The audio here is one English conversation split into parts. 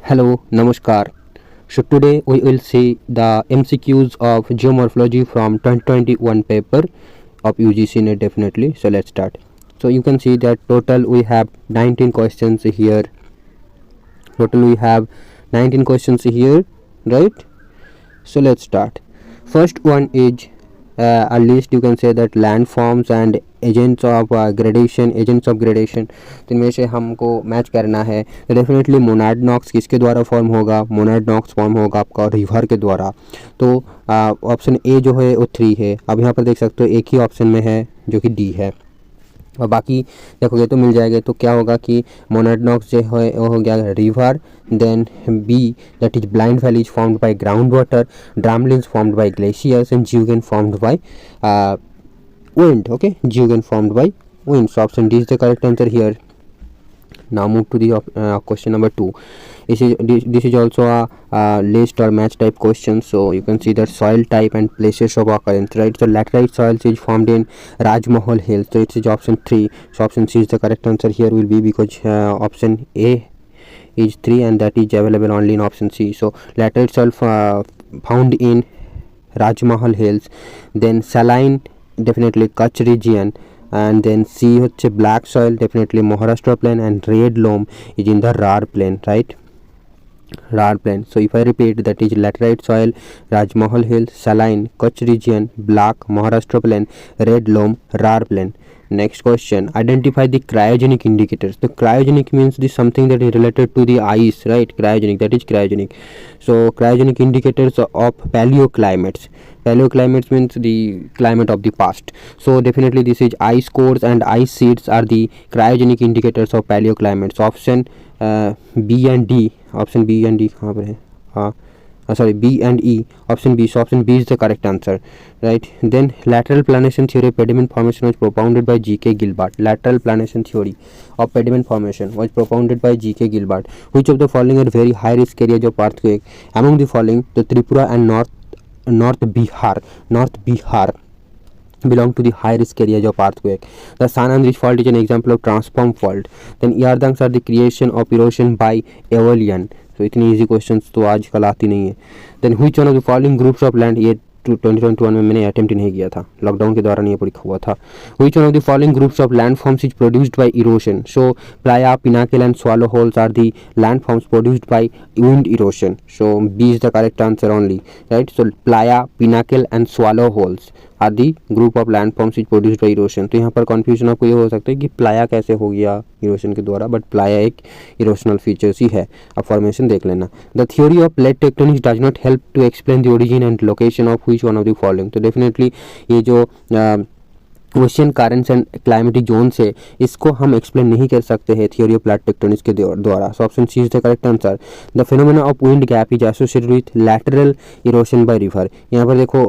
Hello, Namaskar. So today we will see the MCQs of geomorphology from 2021 paper of UGC NET definitely. So let's start. So you can see that total we have 19 questions here. Right? So let's start. First one is at least you can say that landforms and agents of gradation. तो इनमें से हमको match करना है तो definitely Monod-Knox किसके द्वारा form होगा? मोनाड-नॉक्स फॉर्म होगा आपका रिवर के द्वारा। तो ऑप्शन ए जो है वो 3 है। अब यहाँ पर देख सकते हो एक ही ऑप्शन में है जो कि डी है, और बाकी देखोगे तो मिल जाएगा। तो क्या होगा कि मोनाड-नॉक्स जो है वो हो गया river, then B that is blind valley is formed by ground water, drumlins formed by glaciers and zeugen formed by wind. Okay, geogen formed by wind. So option D is the correct answer here. Now move to the question number 2. This is also a list or match type question. So you can see that soil type and places of occurrence, right? So laterite soils is formed in Rajmahal Hills. So it is option 3. So option C is the correct answer here will be, because option A is 3 and that is available only in option C. So laterite soil found in Rajmahal Hills, then saline definitely Kutch region, and then C হচ্ছে black soil definitely Maharashtra plain, and red loam is in the Rar plain, right? Rar plain. So if I repeat, that is laterite soil Rajmahal Hills, saline Kutch region, black Maharashtra plain, red loam Rar plain. Next question, identify the cryogenic indicators. The cryogenic means this something that is related to the ice, right? Cryogenic, that is cryogenic. So cryogenic indicators of paleoclimates. Paleoclimates means the climate of the past. So definitely this is ice cores and ice sheets are the cryogenic indicators of paleoclimates. Option B and D. Option B and D कहाँ पर है? Sorry, B and E. Option B. So option B is the correct answer, right? Then lateral planation theory of pediment formation was propounded by G.K. Gilbert. Lateral planation theory of pediment formation was propounded by G.K. Gilbert. Which of the following are very high risk areas of earthquake? Among the following, the Tripura and North Bihar belong to the high risk areas of earthquake. The San Andreas fault is an example of transform fault. Then Yardangs are the creation of erosion by Aeolian. तो इतनी easy questions तो आजकल आती नहीं है। Then which one of the following groups of land, ये 2021 में मैंने अटेम्प्ट नहीं किया था, लॉकडाउन के दौरान ये परीक्षा हुआ था। Which one of the following groups of land forms is produced by erosion? So playa, pinnacle and swallow holes are the land forms produced by wind erosion. So B is the correct answer only, right? So playa, pinnacle and swallow holes are the group of land forms is produced by erosion. तो यहाँ पर confusion आपको ये हो सकता है कि Playa कैसे हो गया इरोशन के द्वारा, बट प्लाया एक इरोशनल फीचर्स ही है. अब फॉर्मेशन देख लेना. The theory of plate tectonics does not help to explain the origin and location of which one of the following. तो डेफिनेटली ये जो ocean currents and climatic zone से इसको हम एक्सप्लेन नहीं कर सकते हैं थियोरी ऑफ प्लेट टेक्टोनिक्स के द्वारा. So option C is the correct answer. The phenomena of wind gap is associated with lateral erosion by river. यहाँ पर देखो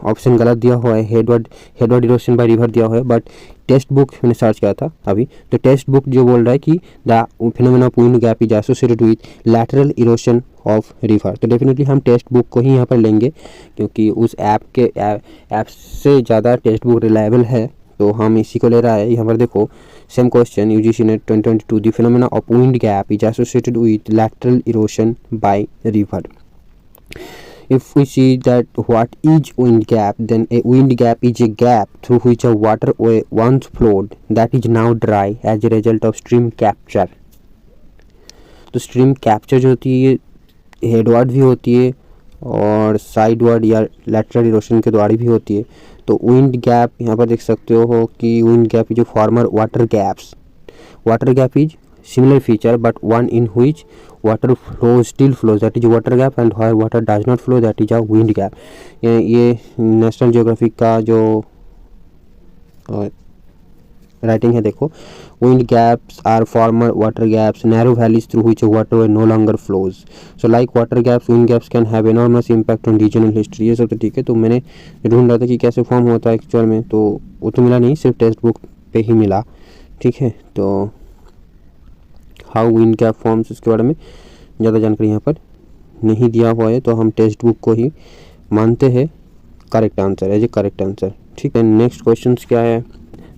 ऑप्शन गलत दिया हुआ है, हेडवर्ड इरोशन बाय रिवर दिया हुआ है, बट टेक्स्ट बुक मैंने सर्च किया था अभी, तो टेक्स्ट बुक जो बोल रहा है कि the phenomena of wind gap is associated with lateral erosion of river. तो डेफिनेटली हम टेक्स्ट बुक को ही यहाँ पर लेंगे, क्योंकि उस ऐप से ज़्यादा टेक्स्ट बुक रिलायबल है, तो हम इसी को ले रहा है. यहाँ पर देखो same question UGC NET 2022, the phenomena of wind gap is associated with lateral erosion by river. If we see that what is wind gap, then a wind gap is a gap through which a waterway once flowed that is now dry as a result of stream capture. तो stream capture जो होती है headword भी होती है और sideward या lateral erosion के द्वारा भी होती है. तो विंड गैप यहाँ पर देख सकते हो कि wind gap is farmer water gaps. Water gap is similar feature but one in which water still flows, that is water gap, and where water does not flow, that is a wind gap. ये national geographic का जो writing है देखो, wind gaps are former water gaps, narrow valleys through which water no longer flows. So like water gaps, wind gaps can have enormous impact on regional history. ये सब तो ठीक है. तो मैंने ढूंढ रहा था कि कैसे फॉर्म होता है एक्चुअल में, तो वो तो मिला नहीं, सिर्फ टेक्स्ट बुक पे ही मिला. ठीक है, तो हाउ विंड गैप फॉर्म्स इसके बारे में ज़्यादा जानकारी यहाँ पर नहीं दिया हुआ है, तो हम टेक्स्ट बुक को ही मानते हैं correct answer as a correct answer. ठीक है, नेक्स्ट क्वेश्चन क्या है?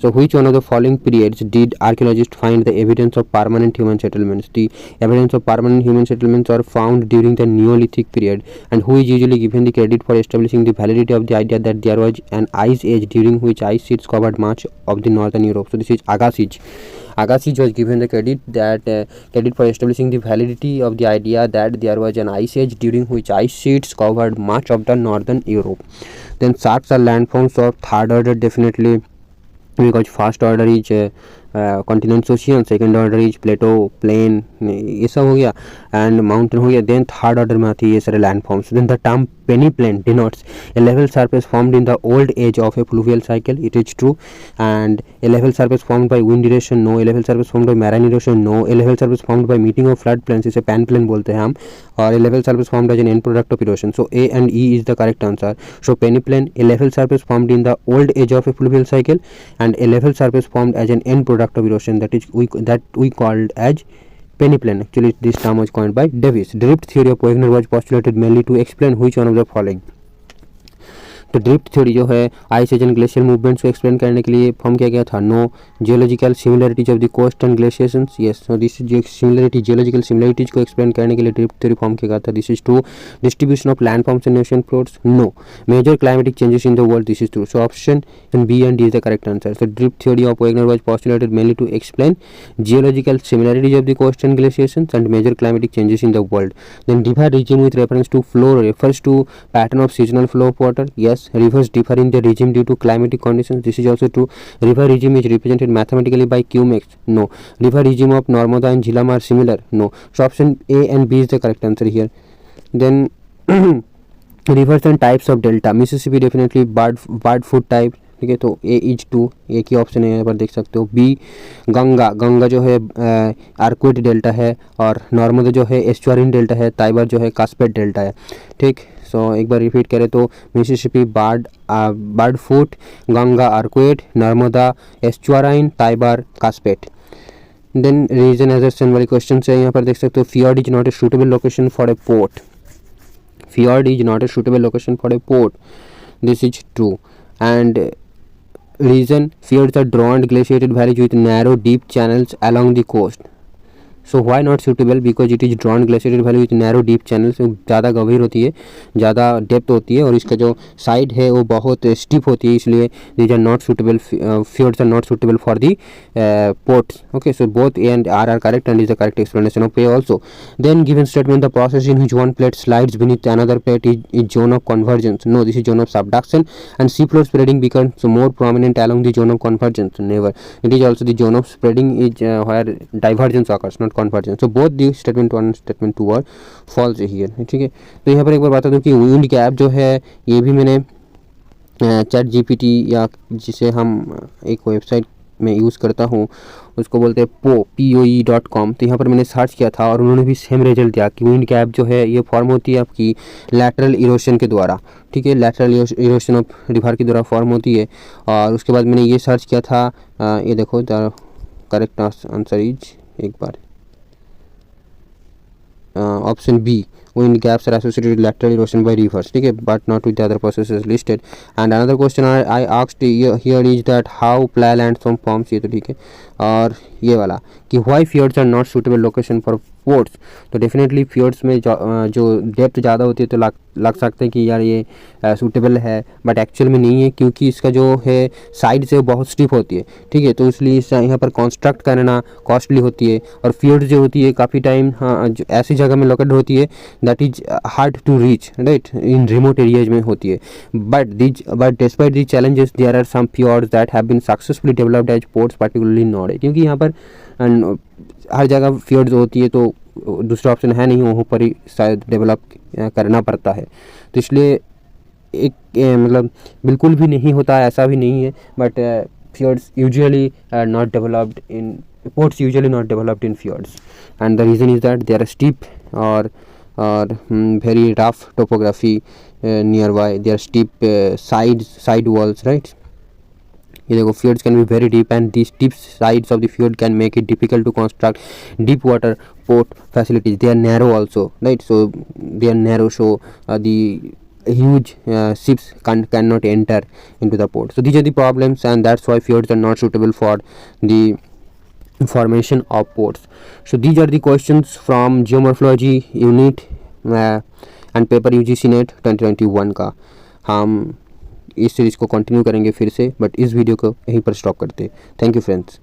So which one of the following periods did archaeologists find the evidence of permanent human settlements? The evidence of permanent human settlements are found during the Neolithic period. And who is usually given the credit for establishing the validity of the idea that there was an ice age during which ice sheets covered much of the northern Europe? So this is Agassiz. Agassiz was given the credit for establishing the validity of the idea that there was an ice age during which ice sheets covered much of the northern Europe. Then sharks are landforms of third order, definitely, because first order is continents ocean, second order is plateau plain, ये सब हो गया, and mountain हो गया. Then third order में आती है ये सारे land forms. Then the term peneplain denotes a level surface formed in the old age of a fluvial cycle. It is true. And a level surface formed by wind erosion, no. A level surface formed by marine erosion, no. A level surface formed by meeting of flood plains, इसे panplain बोलते हैं हम. और a level surface formed as an end product of erosion. So A and E is the correct answer. So peneplain, a level surface formed in the old age of a fluvial cycle, and a level surface formed as an end product of erosion, that we called as peneplain. Actually, this term was coined by Davis. Drift theory of Wegener was postulated mainly to explain which one of the following? तो drift theory जो है ice age and glacier movements को explain करने के लिए form किया गया था. No. Geological similarities of the coast and glaciers, yes. So this similarity, geological similarities को एक्सप्लेन करने के लिए ड्रिफ्ट थ्योरी फॉर्म किया गया था. This is true. Distribution of land forms and ocean floats, no. Major climatic changes in the world, this is true. So option in B and D is the correct answer. So drift theory of Wegener was postulated mainly to explain geological similarities of the coast and glaciers and major climatic changes in the world. Then river regime with reference to flow refers to pattern of seasonal flow of water, yes. Rivers differ in the regime due to climatic conditions, this is also true. River regime is represented mathematically by QMX, no. River regime of Narmada and Jhelum are similar, no. So option A and B is the correct answer here. Then rivers and types of delta. Mississippi definitely bird food type, ठीक है. तो ए is to, एक ही option है यहाँ पर देख सकते हो. बी गंगा जो है आर्क्वेट डेल्टा है, और नॉर्मदा जो है एस्चुअरिन डेल्टा है, ताइबर जो है कास्पेट डेल्टा है, ठीक. सो एक बार रिपीट करें तो Mississippi bird foot, Ganga arcuate, Narmada estuarine, Tiber cuspate. Then reason assertion वाली क्वेश्चन है यहाँ पर देख सकते हो. Fjord is not a suitable location for a port. Fjord is not a suitable location for a port, this is true. And reason, fjords are drawn glaciated valleys with narrow deep channels along the coast. So why not suitable? Because it is drawn glaciated valley with narrow deep channels. ज़्यादा गंभीर होती है, ज़्यादा depth होती है, और इसका जो साइड है वो बहुत स्टीप होती है, इसलिए these are not suitable. Fjords are not suitable for the ports. Okay, so both A and R are correct and is the correct explanation of A also. Then given statement, the process in which one plate slides beneath another plate is zone of convergence. No, this is zone of subduction. And seafloor spreading becomes more prominent along the zone of convergence. Never. It is also the zone of spreading is where divergence occurs, not convergence. So both the statement 1 and statement 2 are false here, ठीक है. तो यहाँ पर एक बार बता दूँ कि wind gap जो है ये भी मैंने चैट जीपीटी या जिसे हम एक वेबसाइट में यूज़ करता हूँ उसको बोलते हैं POE.com. तो यहाँ पर मैंने सर्च किया था और उन्होंने भी सेम रिजल्ट दिया कि विंड गैप जो है ये फॉर्म होती है आपकी लैटरल इरोशन के द्वारा, ठीक है. लैटरल इरोशन ऑफ रिवर के द्वारा फॉर्म होती है. और उसके बाद मैंने ये सर्च किया था, ये देखो द करेक्ट आंसर इज, एक बार option B, wind gaps are associated with lateral erosion by rivers, ठीक है, but not with the other processes listed. And another question I asked here is that how playa landform forms, ये तो ठीक है. और ये वाला कि why fjords are not suitable location for ports. तो डेफिनेटली fjords में जो डेप्थ ज़्यादा होती है तो लग सकता है कि यार ये सूटेबल है, बट एक्चुअल में नहीं है, क्योंकि इसका जो है साइड से बहुत स्टिफ होती है, ठीक है. तो इसलिए इस यहाँ पर कंस्ट्रक्ट करना कॉस्टली होती है. और fjords जो होती है काफ़ी टाइम ऐसी जगह में लोकेटेड होती है that is hard to reach, right, in remote areas में होती है. But despite the challenges there are some fjords that have been successfully developed as ports, particularly Norway, क्योंकि यहाँ पर हर जगह fjords होती है तो दूसरा ऑप्शन है नहीं, वहाँ पर ही शायद डेवलप करना पड़ता है. तो इसलिए एक मतलब बिल्कुल भी नहीं होता है ऐसा भी नहीं है, but fjords usually are not developed in ports, usually not developed in fjords, and the reason is that they are steep or very rough topography nearby. They are steep side walls, right. ये देखो fjords can be very deep and the steep sides of the fjord can make it difficult to construct deep water port facilities. They are narrow also, right, so they are narrow, so the huge ships cannot enter into the port. So these are the problems, and that's why fjords are not suitable for the formation of ports. So these are the questions from geomorphology unit and paper UGC net 2021 का. हम इस series को continue करेंगे फिर से, but इस video को यहीं पर स्टॉप करते हैं. Thank you friends.